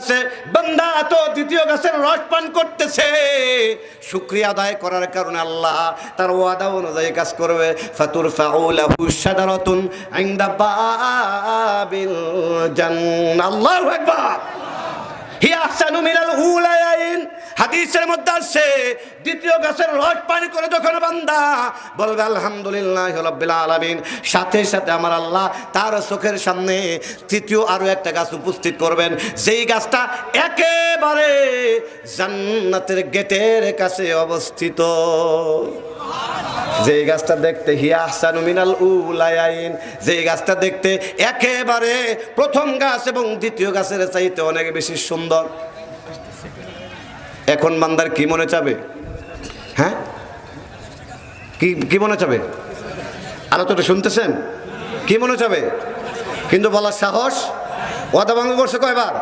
আসছে, বান্দা তো দ্বিতীয় গাছের রস পান করতেছে, শুকরিয়া আদায় করার কারণে আল্লাহ তার ওয়াদা অনুযায়ী কাজ করবে। ফাতুরফাউ লাহু শাজারাতুন ইনদা বাবিল জান্নাহ। আল্লাহু আকবার। হিয়া আহসানু মিনাল উলায়াইন। হাদিসের মধ্যে আছে দ্বিতীয় গাছের রস পান করে যখন বান্দা বলবে আলহামদুলিল্লাহ রাব্বিল আলামিন, সাথে সাথে আমার আল্লাহ তার চোখের সামনে তৃতীয় আরো একটা গাছ উপস্থিত করবেন, যেই গাছটা একেবারে জান্নাতের গেটের কাছে অবস্থিত। যেই গাছটা দেখতে হিয়া আহসানু মিনাল উলায়াইন, যেই গাছটা দেখতে একেবারে প্রথম গাছ এবং দ্বিতীয় গাছের চাইতে অনেক বেশি সুন্দর। এখন বান্দার কি মনে চাবে? হ্যাঁ, কি মনে চাবে? আলোচনা শুনতেছেন? কি মনে চাবে? কিন্তু বলার সাহস, ওয়াদা ভঙ্গ করছে কয়বার?